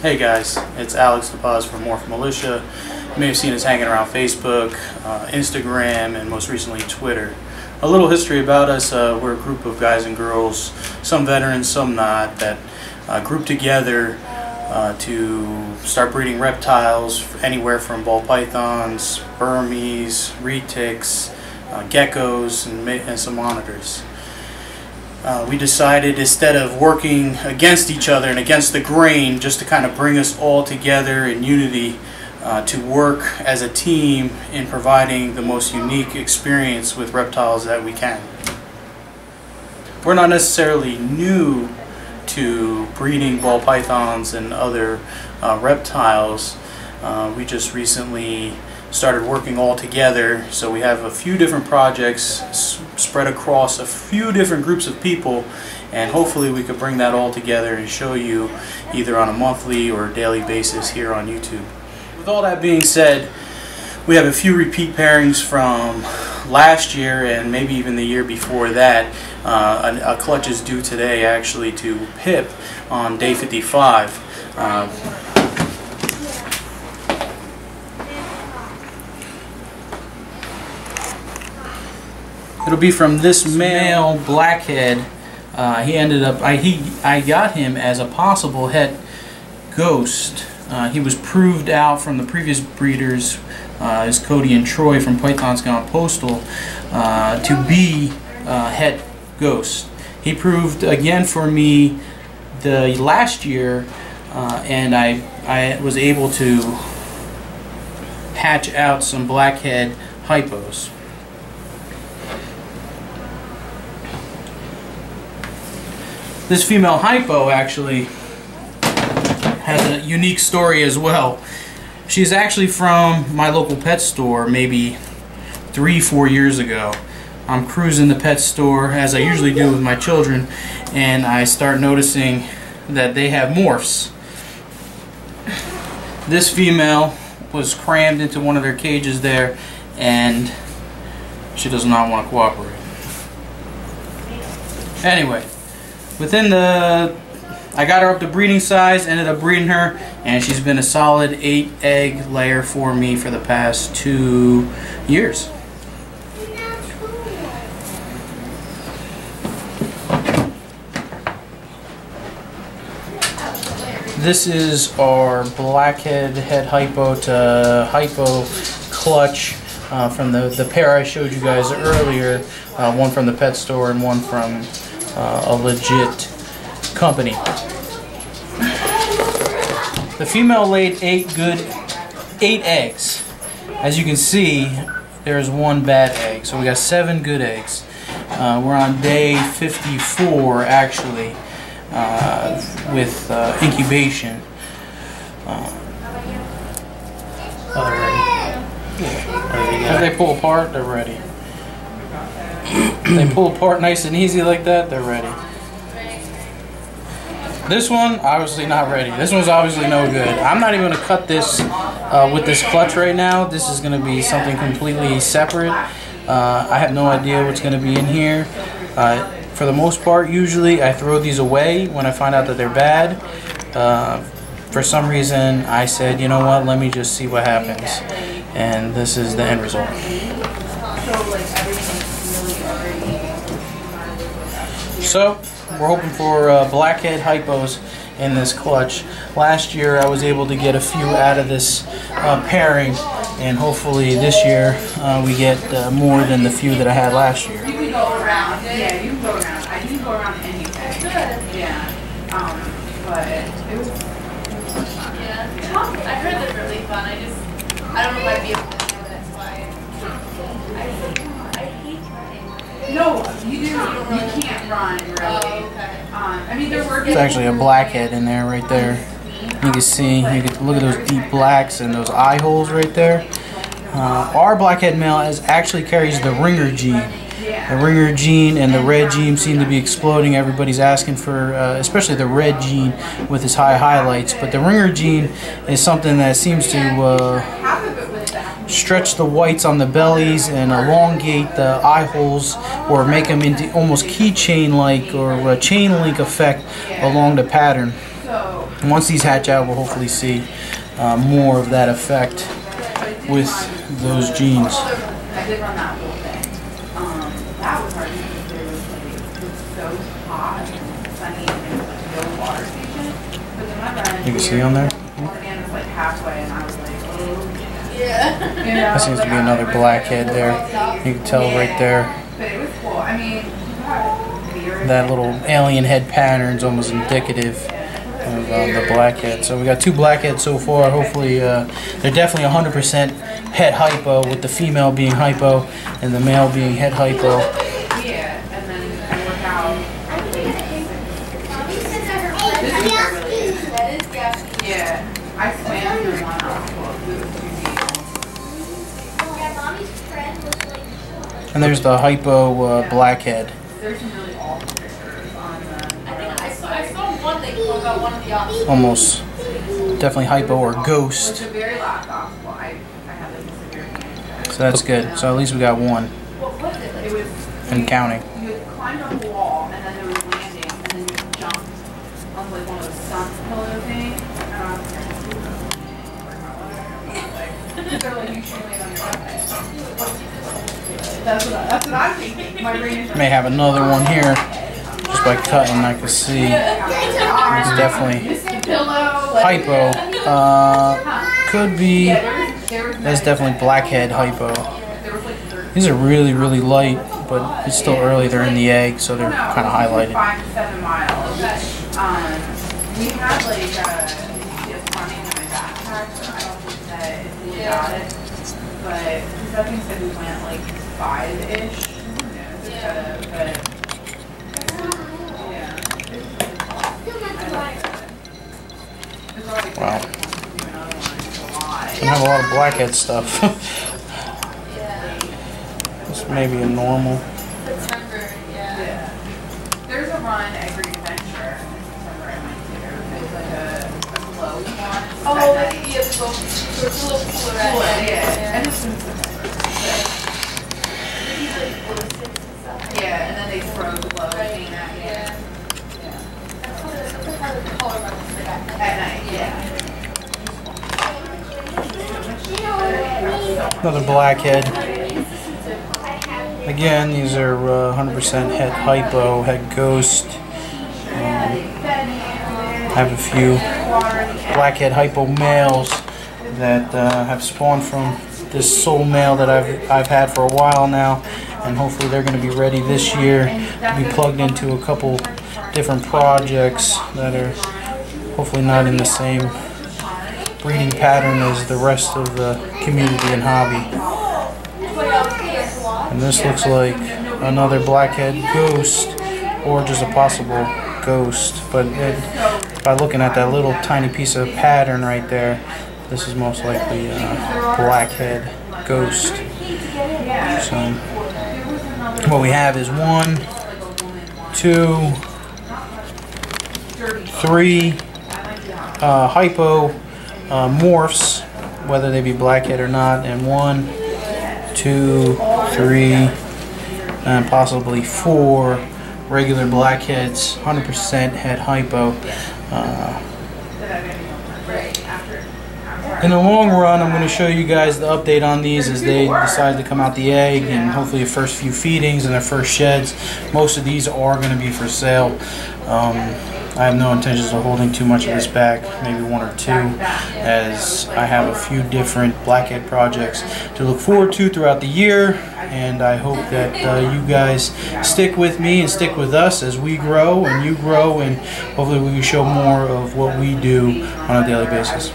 Hey guys, it's Alex the Paz from Morph Militia. You may have seen us hanging around Facebook, Instagram, and most recently Twitter. A little history about us: we're a group of guys and girls, some veterans, some not, that grouped together to start breeding reptiles, anywhere from ball pythons, Burmese, retics, geckos, and some monitors. We decided, instead of working against each other and against the grain, just to kind of bring us all together in unity, to work as a team in providing the most unique experience with reptiles that we can. We're not necessarily new to breeding ball pythons and other reptiles. We just recently started working all together, so we have a few different projects spread across a few different groups of people, and hopefully we could bring that all together and show you either on a monthly or daily basis here on YouTube. With all that being said, we have a few repeat pairings from last year and maybe even the year before that. A clutch is due today actually to Pip on day 55. It'll be from this male blackhead. He ended up, I got him as a possible het ghost. He was proved out from the previous breeders, is Cody and Troy from Pythons Gone Postal, to be het ghost. He proved again for me the last year, and I was able to hatch out some blackhead hypos. This female hypo actually has a unique story as well. She's actually from my local pet store maybe 3-4 years ago. I'm cruising the pet store, as I usually do with my children, and I start noticing that they have morphs. This female was crammed into one of their cages there, and she does not want to cooperate. Anyway, I got her up to breeding size, ended up breeding her, and she's been a solid 8-egg layer for me for the past 2 years. This is our blackhead het hypo to hypo clutch from the pair I showed you guys earlier, one from the pet store and one from a legit company. The female laid 8 eggs. As you can see, there's 1 bad egg, so we got 7 good eggs. We're on day 54 actually, with incubation. Oh, they're ready. As they pull apart, they're ready. They pull apart nice and easy like that, they're ready. This one, obviously not ready. This one's obviously no good. I'm not even going to cut this with this clutch right now. This is going to be something completely separate. I have no idea what's going to be in here. For the most part, usually I throw these away when I find out that they're bad. For some reason, I said, you know what, let me just see what happens. And this is the end result. So, we're hoping for blackhead hypos in this clutch. Last year I was able to get a few out of this pairing, and hopefully this year we get more than the few that I had last year. You can go around. Yeah, you can go around. I can go around anything. Good. Yeah. But it was fun. Yeah. I heard they're really fun. I don't know if I'd be able to do it, that's why. I hate running. No, you do. You can't run, really. Oh, okay. I mean, they're working. It's actually a blackhead in there, right there. You can see, you can look at those deep blacks and those eye holes right there. Our blackhead male actually carries the ringer gene. The ringer gene and the red gene seem to be exploding. Everybody's asking for, especially the red gene with its high highlights. But the ringer gene is something that seems to stretch the whites on the bellies and elongate the eye holes, or make them into almost keychain-like or a chain link effect along the pattern. Once these hatch out, we'll hopefully see more of that effect with those genes. I did run that whole thing. That was hard because there was so hot and sunny and there was no water station. But then I ran You can see on there? and it's halfway and I was like, oh yeah. You know, That seems to be another blackhead there. You can tell right there. But it was cool. I mean, that little alien head pattern is almost indicative of the blackhead. So we got 2 blackheads so far. Hopefully they're definitely 100% head hypo, with the female being hypo and the male being head hypo. Yeah, and then I work out. Yeah, I swam through one hospital. It was too deep. And there's the hypo blackhead. There's some really awful pictures on the. I saw one that called out one of the options. Almost definitely hypo or ghost. The very last gospel, I had like a severe panic. So that's good. So at least we got one. What was it? It was. And counting. You had climbed up a wall, and then there was landing, and then you jumped on like one of those sun pillow things. They're like, you should land on your butt. That's what I'm thinking. My brain is. May have another one here. Just by cutting, I can see it's definitely hypo. Could be. That's definitely blackhead hypo. These are really, really light, but it's still early. They're in the egg, so they're kind of highlighted. 5 to 7 miles. We had like GPS running in my backpack, so I don't think that we got it. But Stephanie said we went like 5-ish. But wow. We have a lot of blackhead stuff. This may be a normal. There's a run at Green Adventure in September I went to. There's like a closed one. Oh, yeah, it's a little cooler. Yeah. And it's in September. Yeah, and then they throw the glow thing at you. At night, yeah. Another blackhead. Again, these are 100% head hypo, head ghost. I have a few blackhead hypo males that have spawned from this soul male that I've had for a while now, and hopefully they're going to be ready this year to be plugged into a couple different projects that are hopefully not in the same breeding pattern as the rest of the community and hobby. And this looks like another blackhead ghost, or just a possible ghost, but by looking at that little tiny piece of pattern right there, this is most likely a blackhead ghost. So what we have is 1, 2, 3 hypo morphs, whether they be blackhead or not, and 1, 2, 3, and possibly 4 regular blackheads, 100% head hypo. In the long run, I'm going to show you guys the update on these as they decide to come out the egg, and hopefully the first few feedings and their first sheds. Most of these are going to be for sale. I have no intentions of holding too much of this back, maybe 1 or 2, as I have a few different blackhead projects to look forward to throughout the year, and I hope that you guys stick with me and stick with us as we grow and you grow, and hopefully we can show more of what we do on a daily basis.